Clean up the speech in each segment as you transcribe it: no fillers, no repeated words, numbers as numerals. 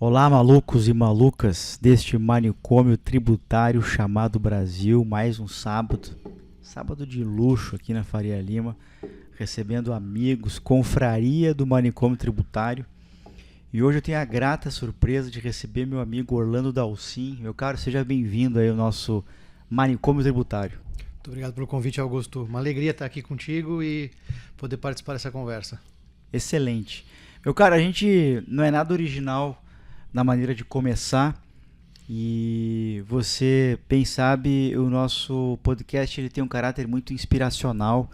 Olá, malucos e malucas deste manicômio tributário chamado Brasil. Mais um sábado de luxo aqui na Faria Lima, recebendo amigos, confraria do manicômio tributário. E hoje eu tenho a grata surpresa de receber meu amigo Orlando Dalcin. Meu caro, seja bem-vindo aí ao nosso manicômio tributário. Muito obrigado pelo convite, Augusto. Uma alegria estar aqui contigo e poder participar dessa conversa. Excelente. Meu caro, a gente não é nada original na maneira de começar, e você bem sabe, o nosso podcast ele tem um caráter muito inspiracional.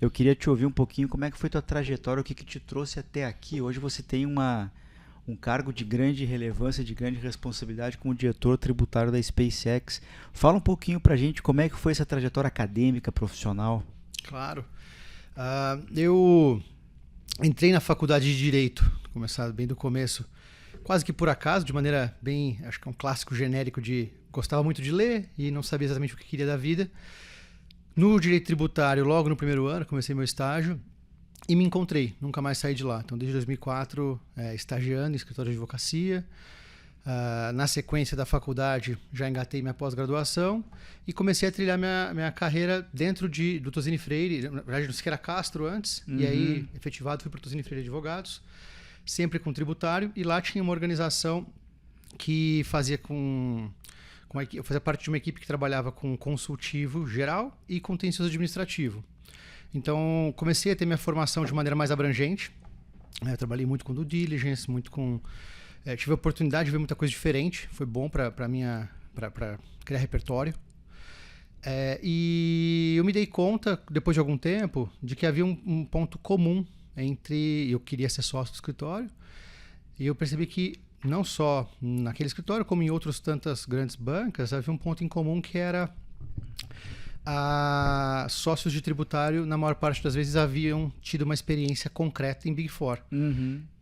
Eu queria te ouvir um pouquinho como é que foi tua trajetória, o que te trouxe até aqui. Hoje você tem um cargo de grande relevância, de grande responsabilidade como diretor tributário da SpaceX. Fala um pouquinho pra gente como é que foi essa trajetória acadêmica, profissional. Claro. Eu entrei na faculdade de Direito, começar bem do começo, quase que por acaso, de maneira bem, acho que é um clássico genérico de gostava muito de ler e não sabia exatamente o que queria da vida. No direito tributário, logo no primeiro ano, comecei meu estágio e me encontrei, nunca mais saí de lá. Então, desde 2004, estagiando em escritório de advocacia. Na sequência da faculdade, já engatei minha pós-graduação e comecei a trilhar minha carreira dentro do Tosini Freire, na verdade, no Siqueira Castro antes, e aí, efetivado, fui para o Tosini Freire Advogados, sempre com tributário, e lá tinha uma organização que fazia eu fazia parte de uma equipe que trabalhava com consultivo geral e contencioso administrativo. Então, comecei a ter minha formação de maneira mais abrangente. Eu trabalhei muito com due diligence, tive a oportunidade de ver muita coisa diferente. Foi bom para criar repertório. E eu me dei conta, depois de algum tempo, de que havia um ponto comum entre... Eu queria ser sócio do escritório, e eu percebi que não só naquele escritório, como em outras tantas grandes bancas, havia um ponto em comum que era sócios de tributário, na maior parte das vezes, haviam tido uma experiência concreta em Big Four.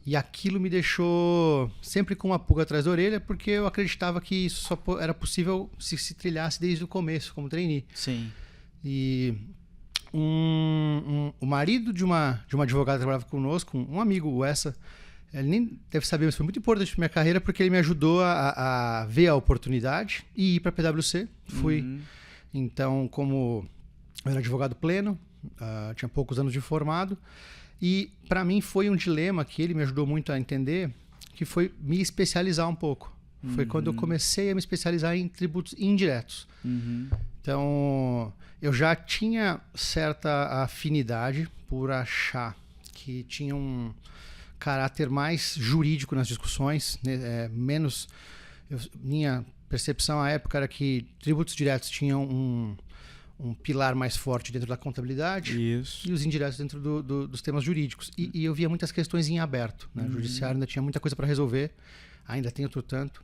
E aquilo me deixou sempre com uma pulga atrás da orelha, porque eu acreditava que isso só era possível se trilhasse desde o começo, como trainee. Sim. E o marido de uma advogada que trabalhava conosco, um amigo, o Essa, ele nem deve saber, mas foi muito importante para minha carreira, porque ele me ajudou a ver a oportunidade e ir para a PwC. Fui. Então, como eu era advogado pleno, tinha poucos anos de formado, e para mim foi um dilema que ele me ajudou muito a entender, que foi me especializar um pouco. Foi quando eu comecei a me especializar em tributos indiretos. Então, eu já tinha certa afinidade por achar que tinha um caráter mais jurídico nas discussões, né? Minha percepção à época era que tributos diretos tinham um pilar mais forte dentro da contabilidade. Isso. E os indiretos dentro dos temas jurídicos. E eu via muitas questões em aberto. Né? O judiciário ainda tinha muita coisa para resolver, ainda tem outro tanto.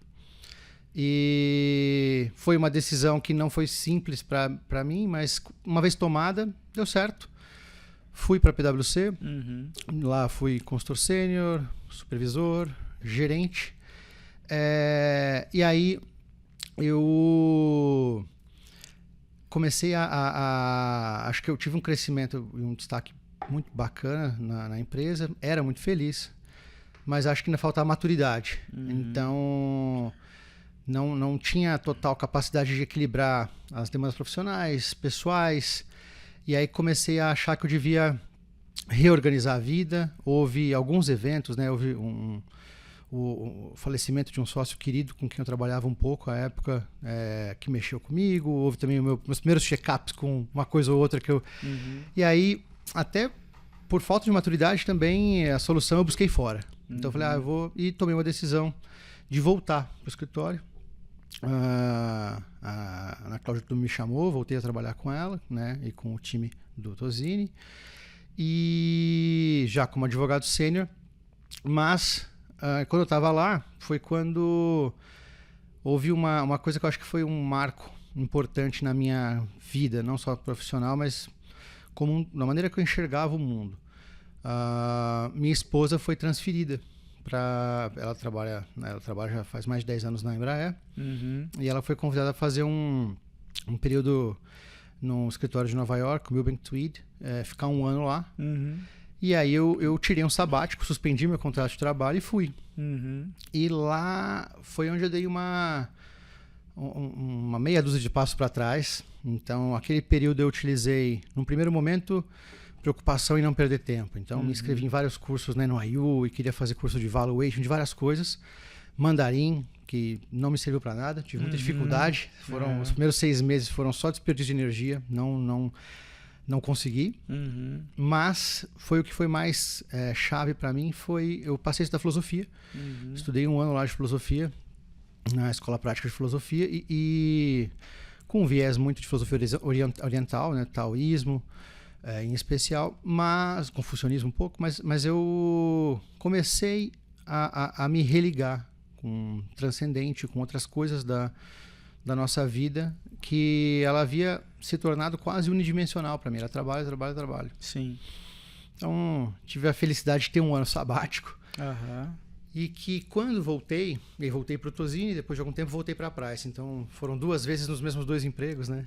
E foi uma decisão que não foi simples para mim, mas uma vez tomada, deu certo. Fui para a PwC, lá fui consultor sênior, supervisor, gerente. E aí eu comecei acho que eu tive um crescimento e um destaque muito bacana na empresa, era muito feliz, mas acho que ainda faltava maturidade. Então, não tinha total capacidade de equilibrar as demandas profissionais, pessoais, e aí comecei a achar que eu devia reorganizar a vida. Houve alguns eventos, né? Houve o falecimento de um sócio querido com quem eu trabalhava um pouco à época, que mexeu comigo. Houve também meus primeiros check-ups com uma coisa ou outra que eu... E aí, até por falta de maturidade também, a solução eu busquei fora. Então eu falei, eu vou... E tomei uma decisão de voltar para o escritório. A Ana Cláudia me chamou, voltei a trabalhar com ela, né, e com o time do Tosini, e já como advogado sênior. Mas quando eu estava lá, foi quando houve uma coisa que eu acho que foi um marco importante na minha vida, não só profissional, mas na maneira que eu enxergava o mundo. Minha esposa foi transferida ela trabalha já faz mais de 10 anos na Embraer, e ela foi convidada a fazer um período num escritório de Nova York, Milbank Tweed, ficar um ano lá. E aí eu tirei um sabático, suspendi meu contrato de trabalho e fui. E lá foi onde eu dei uma meia dúzia de passos para trás. Então, aquele período eu utilizei, num primeiro momento, preocupação em não perder tempo. Então, me inscrevi em vários cursos, né, no IU, e queria fazer curso de valuation, de várias coisas. Mandarim, que não me serviu para nada, tive muita dificuldade. Os primeiros 6 meses foram só desperdício de energia, não consegui. Mas foi o que foi mais chave para mim, eu passei a estudar filosofia. Estudei 1 ano lá de filosofia, na Escola Prática de Filosofia, e com um viés muito de filosofia oriental, né, taoísmo, em especial, mas confucionismo um pouco, mas eu comecei a me religar com o transcendente, com outras coisas da nossa vida, que ela havia se tornado quase unidimensional para mim. Era trabalho, trabalho, trabalho. Sim. Então, tive a felicidade de ter 1 ano sabático. Aham. E que quando voltei para o Tozini, depois de algum tempo voltei para a Price. Então, foram 2 vezes nos mesmos 2 empregos, né?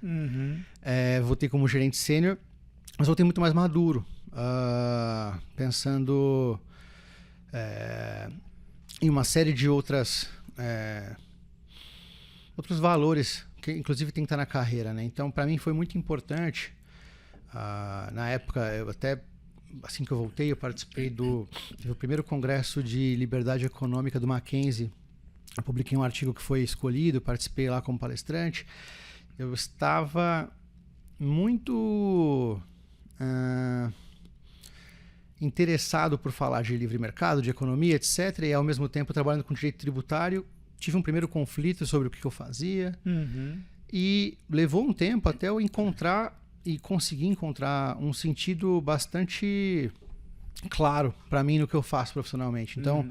Voltei como gerente sênior, mas voltei muito mais maduro, pensando em uma série de outros valores que inclusive tem que estar na carreira, né? Então, para mim foi muito importante. Na época, assim que eu voltei, eu participei do primeiro congresso de liberdade econômica do Mackenzie. Eu publiquei um artigo que foi escolhido, participei lá como palestrante. Eu estava muito interessado por falar de livre mercado, de economia, etc. E ao mesmo tempo trabalhando com direito tributário. Tive um primeiro conflito sobre o que eu fazia. E levou um tempo até eu conseguir encontrar um sentido bastante claro para mim no que eu faço profissionalmente. Então,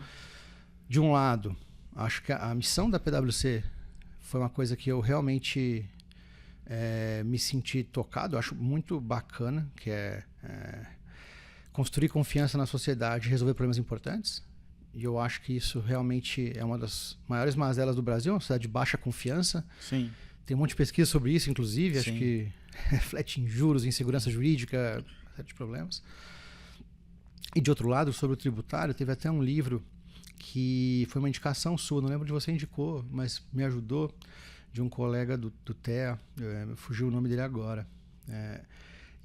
de um lado, acho que a missão da PwC foi uma coisa que eu realmente me senti tocado. Eu acho muito bacana, que é construir confiança na sociedade e resolver problemas importantes. E eu acho que isso realmente é uma das maiores mazelas do Brasil, uma sociedade de baixa confiança. Sim. Tem um monte de pesquisa sobre isso, inclusive. Acho que reflete em juros, insegurança jurídica, uma série de problemas. E de outro lado, sobre o tributário, teve até um livro que foi uma indicação sua, não lembro de você indicou, mas me ajudou, de um colega do TEA, fugiu o nome dele agora.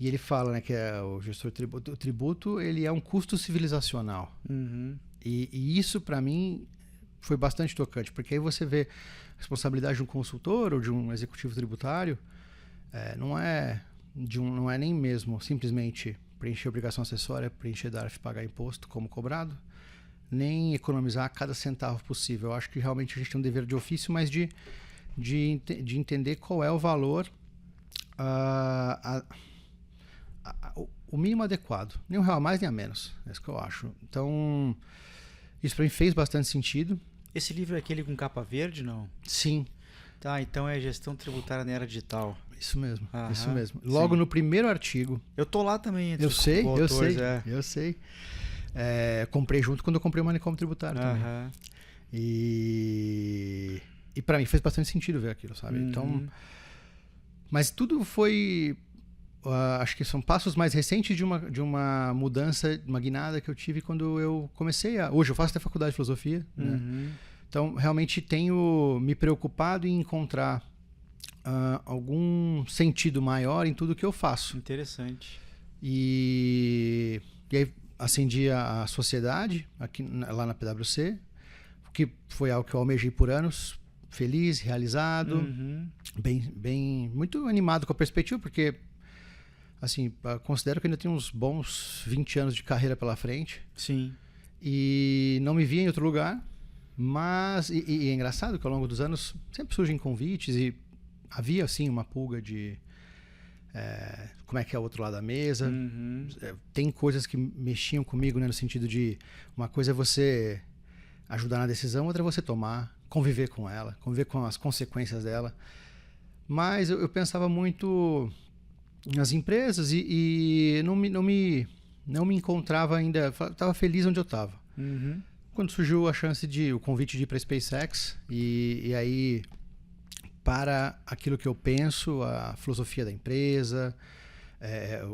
E ele fala, né, que o gestor tributo. O tributo, ele é um custo civilizacional. E isso, para mim, foi bastante tocante, porque aí você vê a responsabilidade de um consultor ou de um executivo tributário, não é nem mesmo simplesmente preencher obrigação acessória, preencher DARF, pagar imposto como cobrado, nem economizar cada centavo possível. Eu acho que realmente a gente tem um dever de ofício, mas de entender qual é o valor, o mínimo adequado. Nem um real a mais, nem a menos. É isso que eu acho. Então, isso para mim fez bastante sentido. Esse livro é aquele com capa verde, não? Sim. Tá, então é Gestão Tributária na Era Digital. Isso mesmo, isso mesmo. Logo no primeiro artigo. Eu tô lá também. Eu sei. Comprei junto quando eu comprei o Manicômio Tributário também. E para mim fez bastante sentido ver aquilo, sabe? Então, mas tudo foi... acho que são passos mais recentes de uma mudança, uma guinada que eu tive quando eu comecei hoje eu faço até faculdade de filosofia, né? Então realmente tenho me preocupado em encontrar algum sentido maior em tudo que eu faço. Interessante. E aí acendi a sociedade lá na PwC, que foi algo que eu almejei por anos, feliz, realizado, bem muito animado com a perspectiva, porque assim, considero que ainda tenho uns bons 20 anos de carreira pela frente. Sim. E não me via em outro lugar, mas... E é engraçado que ao longo dos anos sempre surgem convites e havia, assim, uma pulga de... como é que é o outro lado da mesa. Tem coisas que mexiam comigo, né, no sentido de... Uma coisa é você ajudar na decisão, outra é você tomar, conviver com ela, conviver com as consequências dela. Mas eu pensava muito... nas empresas e não me encontrava ainda, estava feliz onde eu estava. Quando surgiu o convite de ir para a SpaceX e aí para aquilo que eu penso, a filosofia da empresa,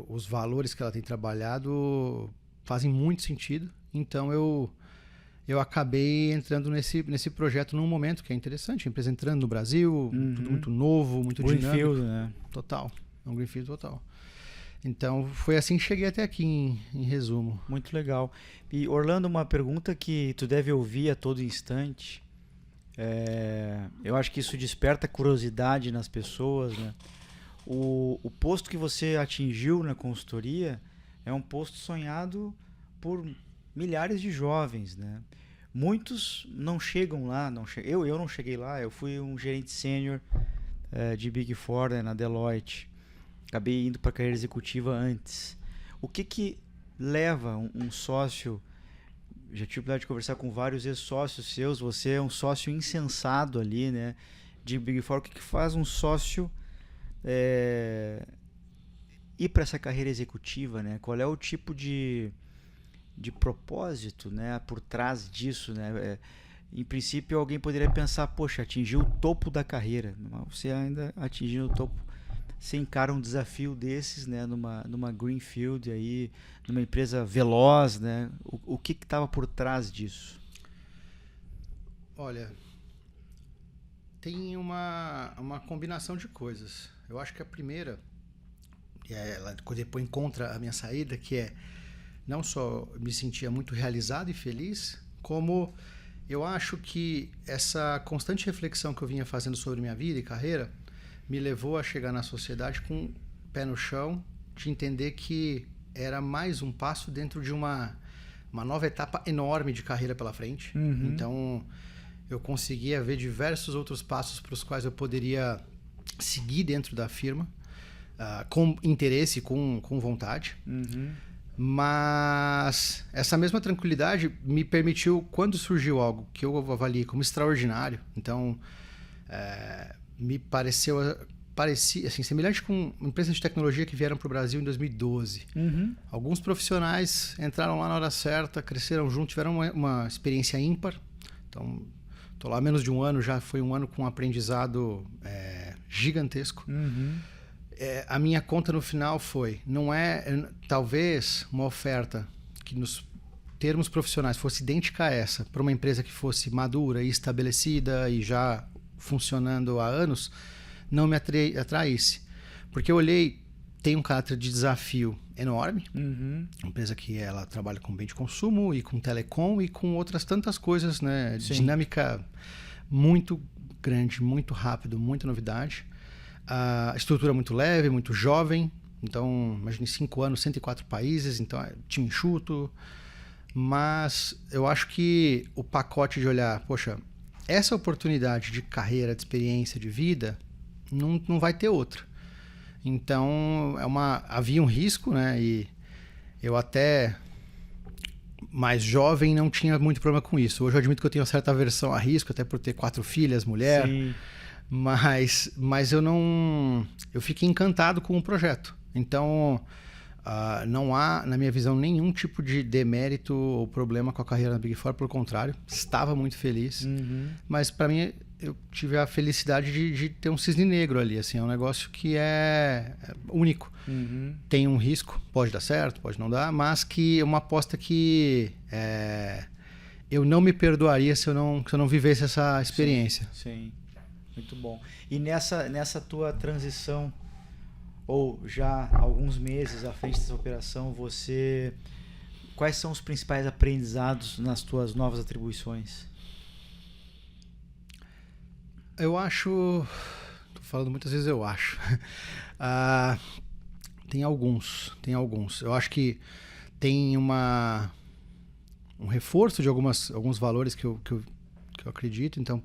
os valores que ela tem trabalhado, fazem muito sentido. Então eu acabei entrando nesse projeto num momento que é interessante. A empresa entrando no Brasil, tudo muito novo, muito dinâmico. Greenfield, né? Total. É um greenfield total. Então foi assim que cheguei até aqui, em resumo. Muito legal. E Orlando, uma pergunta que tu deve ouvir a todo instante. Eu acho que isso desperta curiosidade nas pessoas, né? O posto que você atingiu na consultoria é um posto sonhado por milhares de jovens, né? Muitos não chegam lá, eu não cheguei lá, eu fui um gerente sênior de Big Four, né, na Deloitte. Acabei indo para a carreira executiva antes. O que leva um sócio? Já tive a oportunidade de conversar com vários ex-sócios seus. Você é um sócio insensado ali, né? De Big Four. O que faz um sócio ir para essa carreira executiva, né? Qual é o tipo de propósito, né, por trás disso, né? Em princípio, alguém poderia pensar, poxa, atingiu o topo da carreira. Mas você ainda atingiu o topo. Você encara um desafio desses, né, numa greenfield aí, numa empresa veloz, né? O que estava por trás disso? Olha, tem uma combinação de coisas. Eu acho que a primeira, ela depois encontra a minha saída, que é não só me sentia muito realizado e feliz, como eu acho que essa constante reflexão que eu vinha fazendo sobre minha vida e carreira me levou a chegar na sociedade com o pé no chão, de entender que era mais um passo dentro de uma nova etapa enorme de carreira pela frente. Então, eu conseguia ver diversos outros passos para os quais eu poderia seguir dentro da firma, com interesse, com vontade. Mas essa mesma tranquilidade me permitiu, quando surgiu algo que eu avaliei como extraordinário, então me parecia assim, semelhante com empresas de tecnologia que vieram para o Brasil em 2012. Alguns profissionais entraram lá na hora certa, cresceram juntos, tiveram uma experiência ímpar. Então, estou lá há menos de um ano, já foi um ano com um aprendizado gigantesco. A minha conta no final foi, não é talvez uma oferta que nos termos profissionais fosse idêntica a essa, para uma empresa que fosse madura e estabelecida e já funcionando há anos, não me atraísse. Porque eu olhei, tem um caráter de desafio enorme, uma empresa que ela trabalha com bem de consumo e com telecom e com outras tantas coisas, né? Dinâmica muito grande, muito rápido, muita novidade. A estrutura muito leve, muito jovem. Então, imagine 5 anos, 104 países, então time enxuto. Mas eu acho que o pacote de olhar, poxa, essa oportunidade de carreira, de experiência, de vida, não vai ter outra. Então, havia um risco, né? E eu até, mais jovem, não tinha muito problema com isso. Hoje eu admito que eu tenho uma certa aversão a risco, até por ter 4 filhas, mulher. Sim. Mas eu fiquei encantado com o projeto. Então, não há, na minha visão, nenhum tipo de demérito ou problema com a carreira na Big Four. Pelo contrário, estava muito feliz. Mas, para mim, eu tive a felicidade de ter um cisne negro ali. Assim, é um negócio que é único. Tem um risco, pode dar certo, pode não dar, mas que é uma aposta que eu não me perdoaria se eu não vivesse essa experiência. Sim. Muito bom. E nessa tua transição, ou já alguns meses à frente dessa operação, quais são os principais aprendizados nas tuas novas atribuições? Eu acho... Estou falando muitas vezes eu acho. Tem alguns. Eu acho que tem um reforço de alguns valores que eu acredito. Então,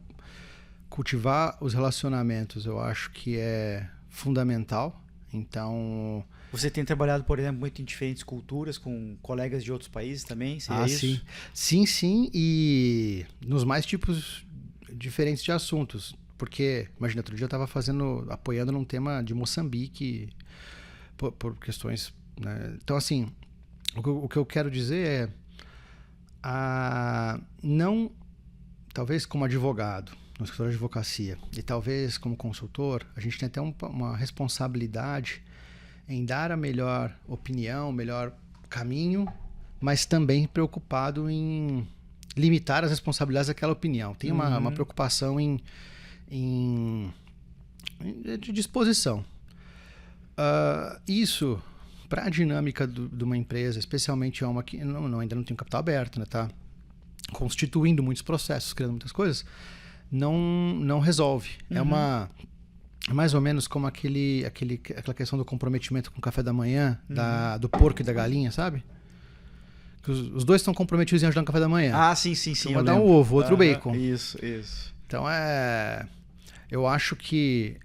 cultivar os relacionamentos, eu acho que é fundamental. Então... Você tem trabalhado, por exemplo, muito em diferentes culturas, com colegas de outros países também? Seria isso? Sim. E nos mais tipos diferentes de assuntos. Porque, imagina, outro dia eu estava apoiando num tema de Moçambique, por questões... Né? Então, assim, o que eu quero dizer não... Talvez como advogado, no escritório de advocacia, e talvez como consultor, a gente tem até uma responsabilidade em dar a melhor opinião, o melhor caminho mas também preocupado em limitar as responsabilidades daquela opinião. Tem uma preocupação de disposição. Isso, para a dinâmica de uma empresa, especialmente uma que ainda não tem capital aberto, né, tá constituindo muitos processos, criando muitas coisas, não resolve. É mais ou menos como aquela questão do comprometimento com o café da manhã, do porco e da galinha, sabe? Que os dois estão comprometidos em ajudar no café da manhã. Ah, sim. Um dá um ovo, outro bacon. Isso. Então, eu acho que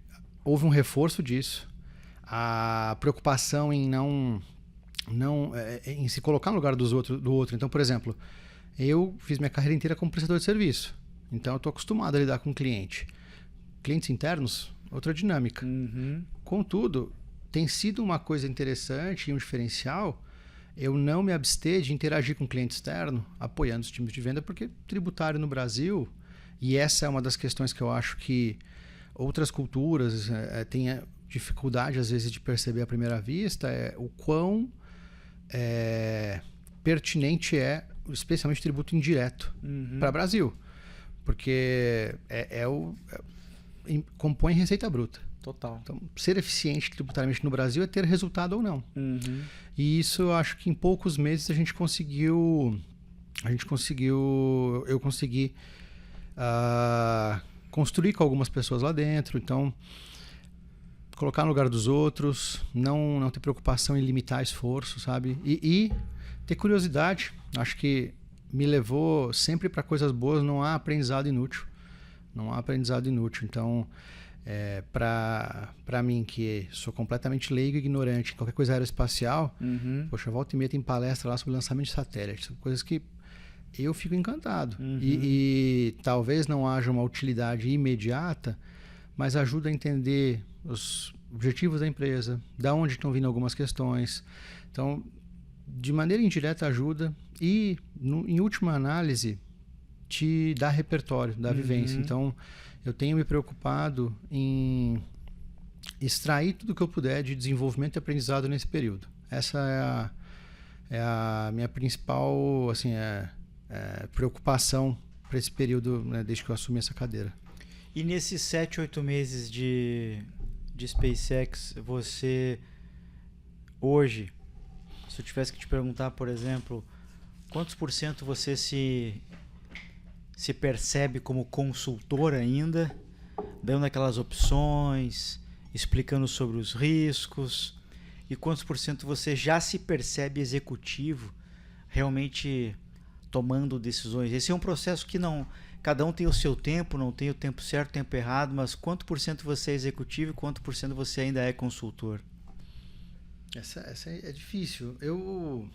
houve um reforço disso. A preocupação em em se colocar no lugar do outro. Então, por exemplo, eu fiz minha carreira inteira como prestador de serviço. Então, eu estou acostumado a lidar com cliente. Clientes internos, outra dinâmica. Contudo, tem sido uma coisa interessante e um diferencial eu não me abster de interagir com o cliente externo, apoiando os times de venda, porque tributário no Brasil, e essa é uma das questões que eu acho que outras culturas têm dificuldade, às vezes, de perceber à primeira vista, o quão pertinente especialmente, tributo indireto para o Brasil. Porque compõe receita bruta. Total. Então, ser eficiente tributariamente no Brasil é ter resultado ou não. E isso eu acho que em poucos meses eu consegui construir com algumas pessoas lá dentro. Então, colocar no lugar dos outros, não ter preocupação em limitar esforço, sabe? E ter curiosidade. Acho que me levou sempre para coisas boas, não há aprendizado inútil. Então, para mim, que sou completamente leigo e ignorante em qualquer coisa aeroespacial, poxa, volta e meia tem palestra lá sobre lançamento de satélites, coisas que eu fico encantado. E talvez não haja uma utilidade imediata, mas ajuda a entender os objetivos da empresa, da onde estão vindo algumas questões. Então, de maneira indireta ajuda e, em última análise, te dá repertório, dá vivência. Então, eu tenho me preocupado em extrair tudo que eu puder de desenvolvimento e aprendizado nesse período. Essa é a minha principal preocupação para esse período, né, desde que eu assumi essa cadeira. E nesses 7, 8 meses de SpaceX, você hoje, se eu tivesse que te perguntar, por exemplo, quantos % você se percebe como consultor ainda, dando aquelas opções, explicando sobre os riscos, e quantos % você já se percebe executivo, realmente tomando decisões? Esse é um processo que cada um tem o seu tempo, não tem o tempo certo, o tempo errado, mas quanto % você é executivo e quanto % você ainda é consultor? Essa é difícil. Eu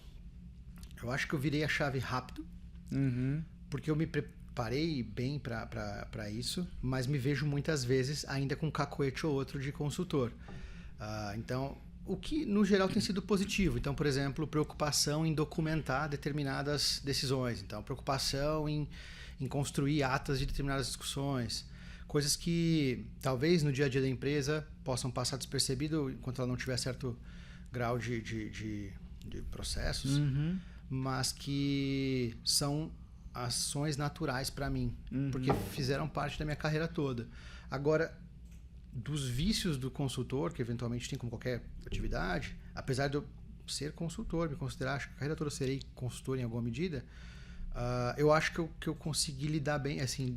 acho que eu virei a chave rápido, porque eu me preparei bem para isso, mas me vejo muitas vezes ainda com um cacoete ou outro de consultor. Então, o que no geral tem sido positivo. Então, por exemplo, preocupação em documentar determinadas decisões. Então, preocupação em construir atas de determinadas discussões. Coisas que talvez no dia a dia da empresa possam passar despercebido enquanto ela não tiver certo grau de processos, mas que são ações naturais para mim, porque fizeram parte da minha carreira toda. Agora, dos vícios do consultor, que eventualmente tem como qualquer atividade, apesar de eu ser consultor, me considerar, acho que a carreira toda serei consultor em alguma medida, eu acho que eu consegui lidar bem, assim,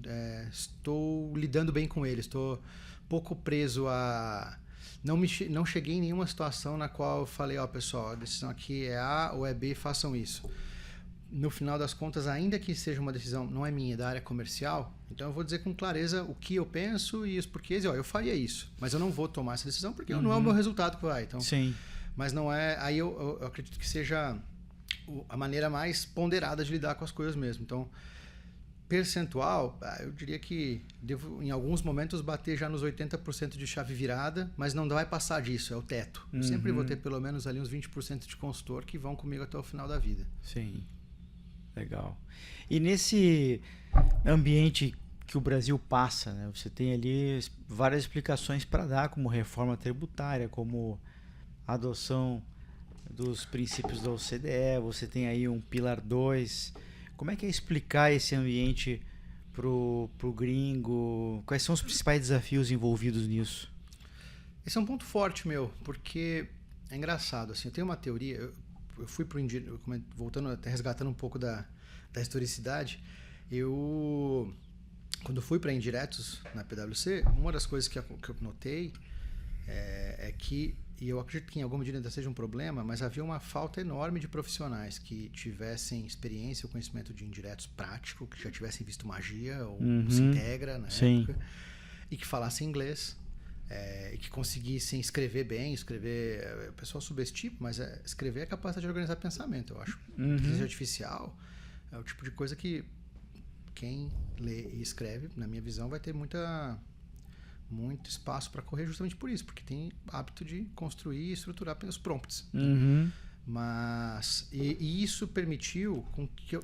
estou lidando bem com ele, estou pouco preso a... Não cheguei em nenhuma situação na qual eu falei, pessoal, a decisão aqui é A ou é B, façam isso. No final das contas, ainda que seja uma decisão, não é minha, da área comercial, então eu vou dizer com clareza o que eu penso e os porquês. Eu faria isso, mas eu não vou tomar essa decisão porque não é o meu resultado que vai. Então, sim. Mas não é... Aí eu acredito que seja a maneira mais ponderada de lidar com as coisas mesmo. Então, percentual, eu diria que devo, em alguns momentos, bater já nos 80% de chave virada, mas não vai passar disso, é o teto. Eu sempre vou ter pelo menos ali uns 20% de consultor que vão comigo até o final da vida. Sim. Legal. E nesse ambiente que o Brasil passa, né, você tem ali várias explicações para dar, como reforma tributária, como adoção dos princípios da OCDE, você tem aí um Pilar 2. Como é que é explicar esse ambiente pro gringo? Quais são os principais desafios envolvidos nisso? Esse é um ponto forte meu, porque é engraçado, assim, eu tenho uma teoria, eu fui pro voltando, até resgatando um pouco da historicidade, quando fui para indiretos na PwC, uma das coisas que eu notei é que, e eu acredito que em alguma medida ainda seja um problema, mas havia uma falta enorme de profissionais que tivessem experiência ou conhecimento de indiretos prático, que já tivessem visto magia ou se integra na época, e que falassem inglês. E que conseguissem escrever bem, o pessoal subestima, mas escrever é a capacidade de organizar pensamento, eu acho. Inteligência artificial é o tipo de coisa que quem lê e escreve, na minha visão, vai ter muito espaço para correr justamente por isso, porque tem hábito de construir e estruturar os prompts. Mas e isso permitiu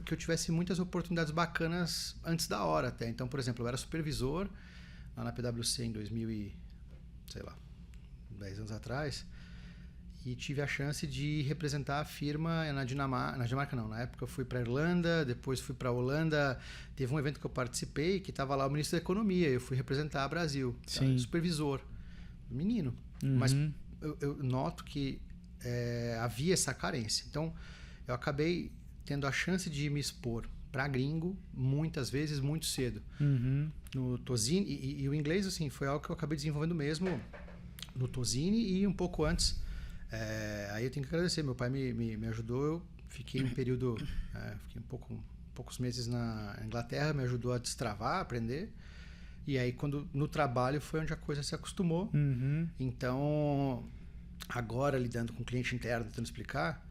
que eu tivesse muitas oportunidades bacanas antes da hora até. Então, por exemplo, eu era supervisor lá na PwC em 10 anos atrás, e tive a chance de representar a firma na Dinamarca não, na época eu fui para Irlanda, depois fui para Holanda, teve um evento que eu participei que estava lá o ministro da Economia, eu fui representar o Brasil, supervisor, menino, mas eu noto que havia essa carência, então eu acabei tendo a chance de me expor para gringo, muitas vezes, muito cedo. No Tozini, e o inglês, assim, foi algo que eu acabei desenvolvendo mesmo no Tozini e um pouco antes. Aí eu tenho que agradecer, meu pai me ajudou, eu fiquei um período, fiquei poucos meses na Inglaterra, me ajudou a destravar, a aprender. E aí, no trabalho, foi onde a coisa se acostumou. Então, agora, lidando com cliente interno, tentando explicar,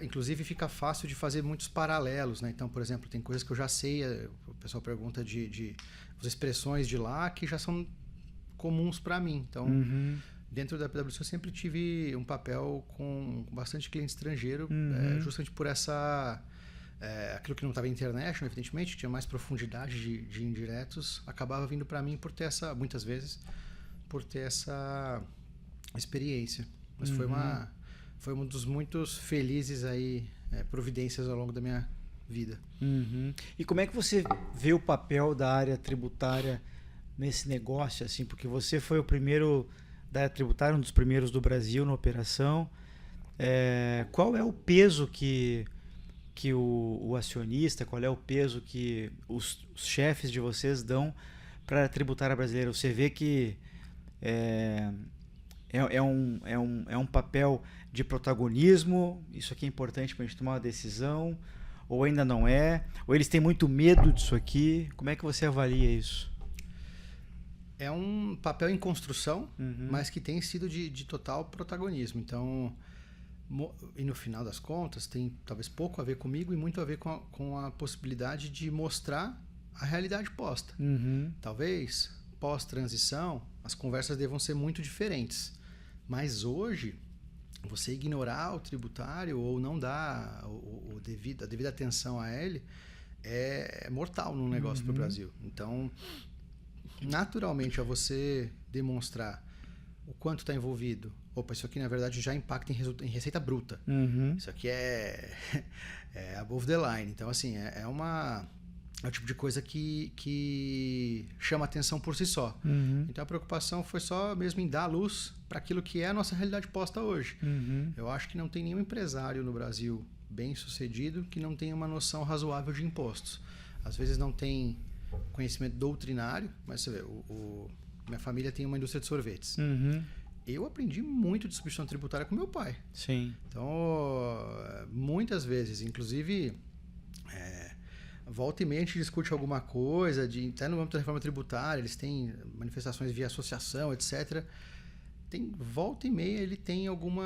inclusive fica fácil de fazer muitos paralelos, né? Então, por exemplo, tem coisas que eu já sei, o pessoal pergunta de as expressões de lá que já são comuns para mim. Então, dentro da PwC eu sempre tive um papel com bastante cliente estrangeiro, justamente por aquilo que não estava international, evidentemente, tinha mais profundidade de indiretos, acabava vindo para mim muitas vezes, por ter essa experiência. Mas foi um dos muitos felizes providências ao longo da minha vida. E como é que você vê o papel da área tributária nesse negócio, assim? Porque você foi o primeiro da área tributária, um dos primeiros do Brasil na operação. Qual é o peso que o acionista, qual é o peso que os chefes de vocês dão para a área tributária brasileira? Você vê que é um papel de protagonismo, isso aqui é importante para a gente tomar uma decisão, ou ainda não é? Ou eles têm muito medo disso aqui? Como é que você avalia isso? É um papel em construção, mas que tem sido de total protagonismo. Então, e no final das contas, tem talvez pouco a ver comigo e muito a ver com a possibilidade de mostrar a realidade posta. Talvez, pós-transição, as conversas devam ser muito diferentes. Mas hoje, você ignorar o tributário ou não dar a devida atenção a ele é mortal num negócio para o Brasil. Então, naturalmente, ao você demonstrar o quanto está envolvido, isso aqui na verdade já impacta em receita bruta. Isso aqui é above the line. Então, assim, é o tipo de coisa que chama atenção por si só. Então a preocupação foi só mesmo em dar luz para aquilo que é a nossa realidade posta hoje. Eu acho que não tem nenhum empresário no Brasil bem sucedido que não tenha uma noção razoável de impostos. Às vezes não tem conhecimento doutrinário, mas você vê, minha família tem uma indústria de sorvetes. Eu aprendi muito de substituição tributária com meu pai. Sim. Então, muitas vezes, inclusive, volta e meia a gente discute alguma coisa, até no âmbito da reforma tributária, eles têm manifestações via associação, etc. Volta e meia ele tem algum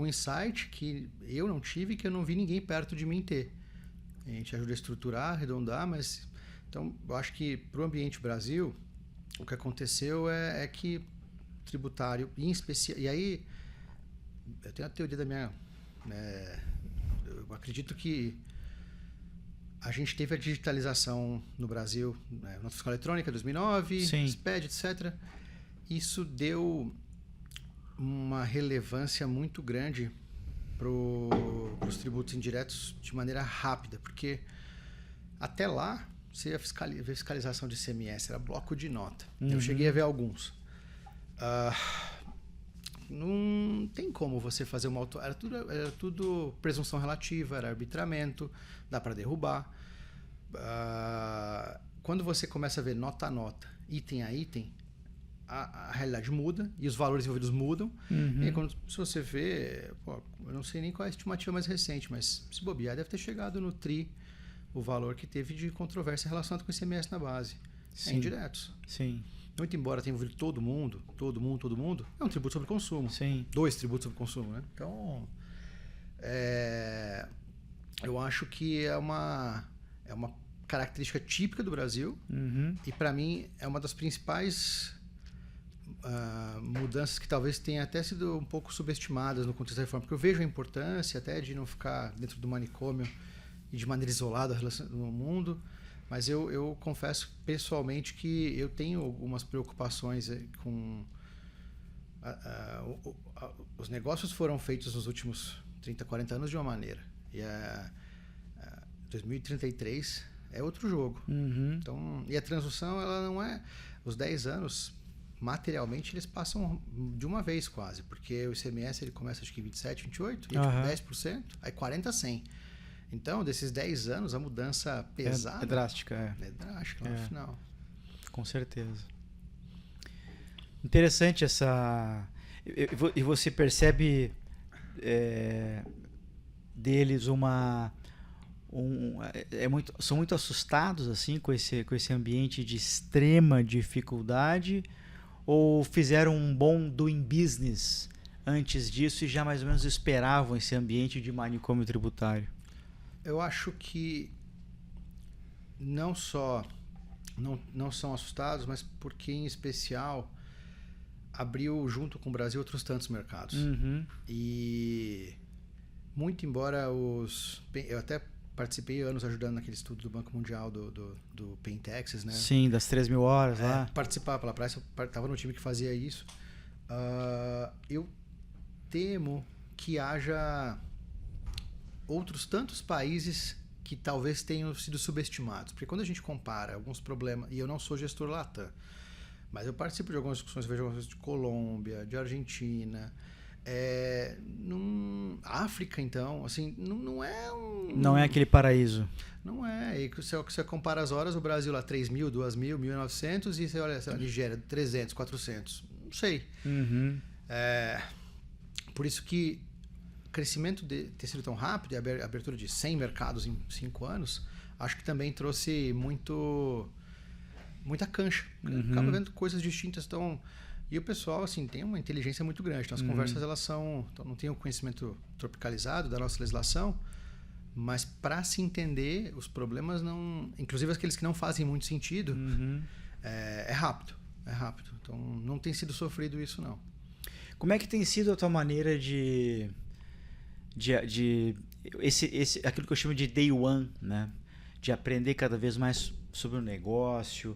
insight que eu não tive, que eu não vi ninguém perto de mim ter. A gente ajuda a estruturar, arredondar, mas... Então, eu acho que para o ambiente Brasil, o que aconteceu é que tributário, em especial... E aí, eu tenho a teoria da minha... eu acredito que a gente teve a digitalização no Brasil, nota fiscal eletrônica, 2009, Sim. SPED, etc. Isso deu uma relevância muito grande para os tributos indiretos de maneira rápida, porque até lá você ia fiscalização de ICMS, era bloco de nota. Eu cheguei a ver alguns. Não tem como você fazer uma auto... Era tudo presunção relativa, era arbitramento, dá para derrubar. Quando você começa a ver nota a nota, item a item, a realidade muda e os valores envolvidos mudam. E aí, se você vê, eu não sei nem qual é a estimativa mais recente, mas se bobear, deve ter chegado no TRI o valor que teve de controvérsia relacionado com o ICMS na base. Sim. É indiretos. Sim. Muito embora tenha envolvido todo mundo, é um tributo sobre consumo. Sim. 2 tributos sobre consumo, né? Então, eu acho que é uma característica típica do Brasil e, para mim, é uma das principais mudanças que talvez tenha até sido um pouco subestimadas no contexto da reforma, porque eu vejo a importância até de não ficar dentro do manicômio e de maneira isolada no mundo, mas eu confesso pessoalmente que eu tenho algumas preocupações com... os negócios foram feitos nos últimos 30, 40 anos de uma maneira, e 2033 é outro jogo. Então, e a transição, ela não é... Os 10 anos, materialmente, eles passam de uma vez quase, porque o ICMS ele começa acho que 27, 28, e é tipo 10%, aí 40, 100. Então, desses 10 anos, a mudança pesada... É drástica, É drástica, no final. Com certeza. Interessante essa... E você percebe deles são muito assustados assim com esse ambiente de extrema dificuldade, ou fizeram um bom doing business antes disso e já mais ou menos esperavam esse ambiente de manicômio tributário? Eu acho que não só não são assustados, mas porque, em especial, abriu junto com o Brasil outros tantos mercados. E muito embora eu até participei anos ajudando naquele estudo do Banco Mundial do Pay in Taxes, né? Sim, das 3.000 horas lá. Participar pela praça, eu estava no time que fazia isso. Eu temo que haja outros tantos países que talvez tenham sido subestimados. Porque quando a gente compara alguns problemas, e eu não sou gestor Latam, mas eu participo de algumas discussões, vejo algumas coisas de Colômbia, de Argentina, África, então, assim, não é um... Não é aquele paraíso. Não é. E você compara as horas, o Brasil lá 3.000, 2.000, 1.900, e você olha a Nigéria 300, 400. Não sei. Por isso que o crescimento ter sido tão rápido, e a abertura de 100 mercados em 5 anos, acho que também trouxe muita cancha. Acaba vendo coisas distintas. Então, e o pessoal, assim, tem uma inteligência muito grande. Então, as conversas, elas são... Então, não tem o conhecimento tropicalizado da nossa legislação, mas para se entender, os problemas não... Inclusive, aqueles que não fazem muito sentido, é rápido. É rápido. Então, não tem sido sofrido isso, não. Como é que tem sido a tua maneira aquilo que eu chamo de day one, né? De aprender cada vez mais sobre o negócio?